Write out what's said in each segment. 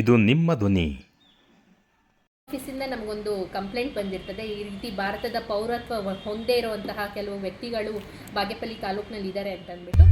ಇದು ನಿಮ್ಮ ಧ್ವನಿ. ಆಫೀಸಿಂದ ನಮಗೊಂದು ಕಂಪ್ಲೇಂಟ್ ಬಂದಿರ್ತದೆ. ಈ ರೀತಿ ಭಾರತದ ಪೌರತ್ವ ಹೊಂದೇ ಇರುವಂತಹ ಕೆಲವು ವ್ಯಕ್ತಿಗಳು ಬಾಗೇಪಲ್ಲಿ ತಾಲೂಕಿನಲ್ಲಿ ಇದ್ದಾರೆ ಅಂತ ಅಂದ್ಬಿಟ್ಟು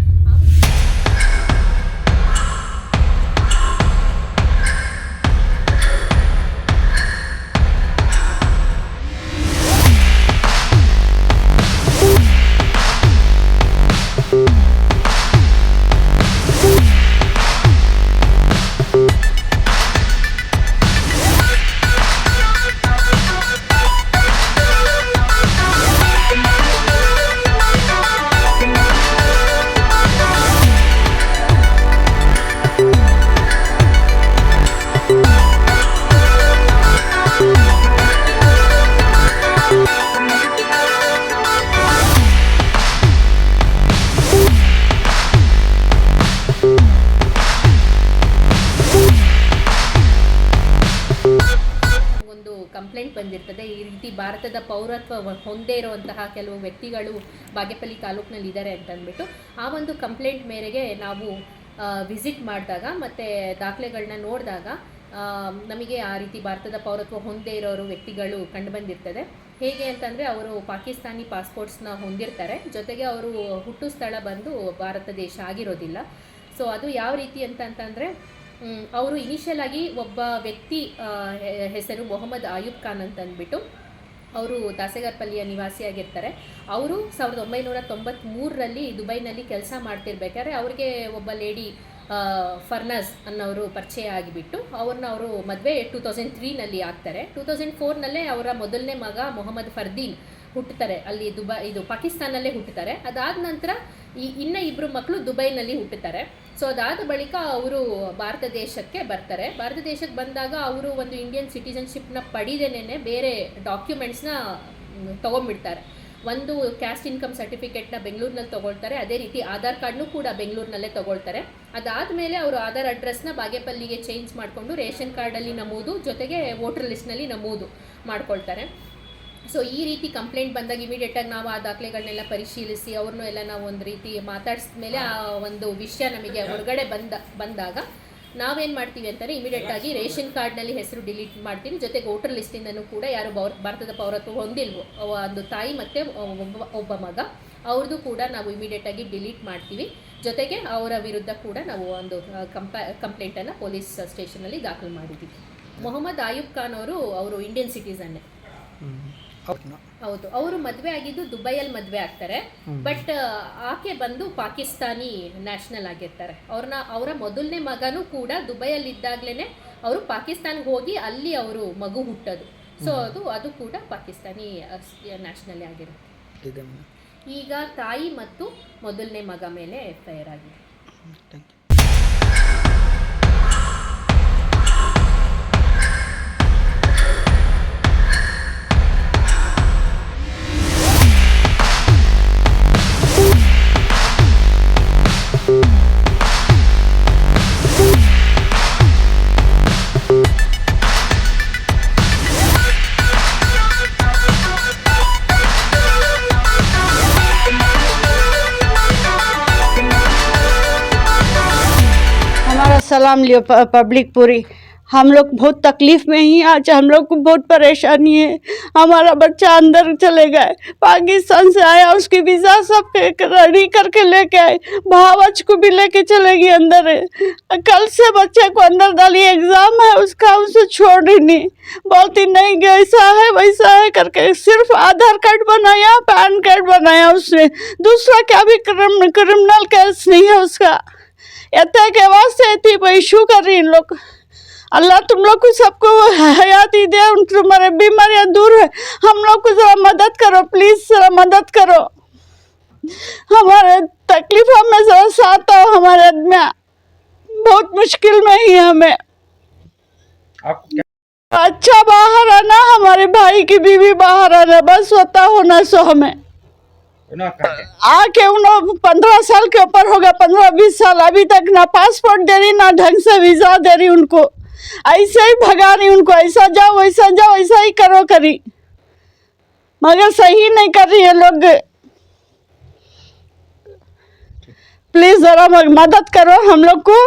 ಕಂಪ್ಲೇಂಟ್ ಬಂದಿರ್ತದೆ. ಈ ರೀತಿ ಭಾರತದ ಪೌರತ್ವ ಹೊಂದೇ ಇರುವಂತಹ ಕೆಲವು ವ್ಯಕ್ತಿಗಳು ಬಾಗೇಪಲ್ಲಿ ತಾಲೂಕಿನಲ್ಲಿ ಇದ್ದಾರೆ ಅಂತ ಅಂದ್ಬಿಟ್ಟು ಆ ಒಂದು ಕಂಪ್ಲೇಂಟ್ ಮೇರೆಗೆ ನಾವು ವಿಸಿಟ್ ಮಾಡಿದಾಗ ಮತ್ತು ದಾಖಲೆಗಳನ್ನ ನೋಡಿದಾಗ ನಮಗೆ ಆ ರೀತಿ ಭಾರತದ ಪೌರತ್ವ ಹೊಂದೇ ಇರೋರು ವ್ಯಕ್ತಿಗಳು ಕಂಡು ಬಂದಿರ್ತದೆ. ಹೇಗೆ ಅಂತಂದರೆ ಅವರು ಪಾಕಿಸ್ತಾನಿ ಪಾಸ್ಪೋರ್ಟ್ಸ್ನ ಹೊಂದಿರ್ತಾರೆ, ಜೊತೆಗೆ ಅವರು ಹುಟ್ಟು ಸ್ಥಳ ಬಂದು ಭಾರತ ದೇಶ ಆಗಿರೋದಿಲ್ಲ. ಸೊ ಅದು ಯಾವ ರೀತಿ ಅಂತಂದರೆ ಅವರು ಇನಿಷಿಯಲ್ ಆಗಿ ಒಬ್ಬ ವ್ಯಕ್ತಿ ಹೆಸರು ಮೊಹಮ್ಮದ್ ಆಯುಬ್ ಖಾನ್ ಅಂತ ಅಂದ್ಬಿಟ್ಟು ಅವರು ದಾಸೆಗಾರ್ಪಲ್ಲಿಯ ನಿವಾಸಿಯಾಗಿರ್ತಾರೆ. ಅವರು 1993ರಲ್ಲಿ ದುಬೈನಲ್ಲಿ ಕೆಲಸ ಮಾಡ್ತಿರ್ಬೇಕಾದ್ರೆ ಅವ್ರಿಗೆ ಒಬ್ಬ ಲೇಡಿ ಫರ್ನಾಜ್ ಅನ್ನೋರು ಪರಿಚಯ ಆಗಿಬಿಟ್ಟು ಅವರು ಮದುವೆ 2003ನಲ್ಲಿ ಆಗ್ತಾರೆ. 2004ನಲ್ಲೇ ಅವರ ಮೊದಲನೇ ಮಗ ಮೊಹಮ್ಮದ್ ಫರ್ದೀನ್ ಹುಟ್ಟುತ್ತಾರೆ. ಅಲ್ಲಿ ಇದು ಪಾಕಿಸ್ತಾನಲ್ಲೇ ಹುಟ್ಟುತ್ತಾರೆ. ಅದಾದ ನಂತರ ಇನ್ನು ಇಬ್ಬರು ಮಕ್ಕಳು ದುಬೈನಲ್ಲಿ ಹುಟ್ಟುತ್ತಾರೆ. ಸೊ ಅದಾದ ಬಳಿಕ ಅವರು ಭಾರತ ದೇಶಕ್ಕೆ ಬರ್ತಾರೆ. ಭಾರತ ದೇಶಕ್ಕೆ ಬಂದಾಗ ಅವರು ಒಂದು ಇಂಡಿಯನ್ ಸಿಟಿಜನ್ಶಿಪ್ನ ಪಡೆದೇನೆ ಬೇರೆ ಡಾಕ್ಯುಮೆಂಟ್ಸ್ನ ತೊಗೊಂಡ್ಬಿಡ್ತಾರೆ. ಒಂದು ಕ್ಯಾಸ್ಟ್ ಇನ್ಕಮ್ ಸರ್ಟಿಫಿಕೇಟ್ನ ಬೆಂಗಳೂರಿನಲ್ಲಿ ತೊಗೊಳ್ತಾರೆ, ಅದೇ ರೀತಿ ಆಧಾರ್ ಕಾರ್ಡ್ನೂ ಕೂಡ ಬೆಂಗಳೂರಿನಲ್ಲೇ ತೊಗೊಳ್ತಾರೆ. ಅದಾದಮೇಲೆ ಅವರು ಆಧಾರ್ ಅಡ್ರೆಸ್ನ ಬಾಗೇಪಲ್ಲಿಗೆ ಚೇಂಜ್ ಮಾಡಿಕೊಂಡು ರೇಷನ್ ಕಾರ್ಡಲ್ಲಿ ನಮೂದು, ಜೊತೆಗೆ ವೋಟರ್ ಲಿಸ್ಟ್ನಲ್ಲಿ ನಮೂದು ಮಾಡ್ಕೊಳ್ತಾರೆ. ಸೊ ಈ ರೀತಿ ಕಂಪ್ಲೇಂಟ್ ಬಂದಾಗ ಇಮಿಡಿಯೇಟಾಗಿ ನಾವು ಆ ದಾಖಲೆಗಳನ್ನೆಲ್ಲ ಪರಿಶೀಲಿಸಿ ಅವ್ರನ್ನೂ ಎಲ್ಲ ನಾವು ಒಂದು ರೀತಿ ಮಾತಾಡಿಸಿದ ಮೇಲೆ ಆ ಒಂದು ವಿಷಯ ನಮಗೆ ಹೊರಗಡೆ ಬಂದಾಗ ನಾವೇನು ಮಾಡ್ತೀವಿ ಅಂತಾರೆ, ಇಮಿಡಿಯೇಟಾಗಿ ರೇಷನ್ ಕಾರ್ಡ್ನಲ್ಲಿ ಹೆಸರು ಡಿಲೀಟ್ ಮಾಡ್ತೀವಿ, ಜೊತೆಗೆ ವೋಟರ್ ಲಿಸ್ಟಿಂದನೂ ಕೂಡ ಯಾರು ಭಾರತದ ಪೌರತ್ವ ಹೊಂದಿಲ್ವೋ ಒಂದು ತಾಯಿ ಮತ್ತು ಒಬ್ಬ ಮಗ ಅವ್ರದ್ದು ಕೂಡ ನಾವು ಇಮಿಡಿಯೇಟಾಗಿ ಡಿಲೀಟ್ ಮಾಡ್ತೀವಿ. ಜೊತೆಗೆ ಅವರ ವಿರುದ್ಧ ಕೂಡ ನಾವು ಒಂದು ಕಂಪ್ಲೇಂಟನ್ನು ಪೊಲೀಸ್ ಸ್ಟೇಷನಲ್ಲಿ ದಾಖಲು ಮಾಡಿದ್ದೀವಿ. ಮೊಹಮ್ಮದ್ ಆಯುಬ್ ಖಾನ್ ಅವರು ಇಂಡಿಯನ್ ಸಿಟಿಸನ್ನೇ. ಹೌದು, ಅವರು ಮದುವೆ ಆಗಿದ್ದು ದುಬೈಯಲ್ಲಿ ಮದುವೆ ಆಗ್ತಾರೆ. ಬಟ್ ಆಕೆ ಬಂದು ಪಾಕಿಸ್ತಾನಿ ನ್ಯಾಷನಲ್ ಆಗಿರ್ತಾರೆ. ಅವರ ಮೊದಲನೇ ಮಗನೂ ಕೂಡ ದುಬೈಯಲ್ಲಿ ಇದ್ದಾಗಲೇ ಅವರು ಪಾಕಿಸ್ತಾನ್ಗೆ ಹೋಗಿ ಅಲ್ಲಿ ಅವರು ಮಗು ಹುಟ್ಟೋದು. ಸೊ ಅದು ಕೂಡ ಪಾಕಿಸ್ತಾನಿ ನ್ಯಾಷನಲ್ ಆಗಿರುತ್ತೆ. ಈಗ ತಾಯಿ ಮತ್ತು ಮೊದಲನೇ ಮಗ ಮೇಲೆ FIR ಆಗಿದೆ. सलाम लियो पब्लिक पूरी। हम लोग बहुत तकलीफ़ में ही, आज हम लोग को बहुत परेशानी है। हमारा बच्चा अंदर चले गए, पाकिस्तान से आया, उसकी वीज़ा सब रेडी करके लेके आए, भावच को भी लेके चले गई अंदर। कल से बच्चे को अंदर डाली, एग्ज़ाम है उसका, उसे छोड़ ही नहीं, बोलती नहीं ऐसा है वैसा है करके। सिर्फ आधार कार्ड बनाया, पैन कार्ड बनाया उसने, दूसरा क्या भी क्रिमिनल केस नहीं है उसका। इतने के वास्ते इतनी इशू कर रही इन लोग। अल्लाह तुम लोग को सबको हयाती दे, तुम्हारे बीमारियाँ दूर है। हम लोग को ज़रा मदद करो प्लीज़, ज़रा मदद करो, हमारे तकलीफ़ों में ज़रा साथ आओ। हमारे आदमी बहुत मुश्किल में ही हमें। अच्छा बाहर आना, हमारे भाई की बीवी बाहर आना, बस होता होना सो हमें आके 15 साल के ऊपर हो गया, 15-20 साल, अभी तक ना पासपोर्ट दे रही, ना ढंग से वीज़ा दे रही उनको। ऐसे ही भगा रही उनको, ऐसा जाओ ऐसा ही करो करी, मगर सही नहीं कर रही है लोग। प्लीज़ ज़रा मदद करो हम लोग को।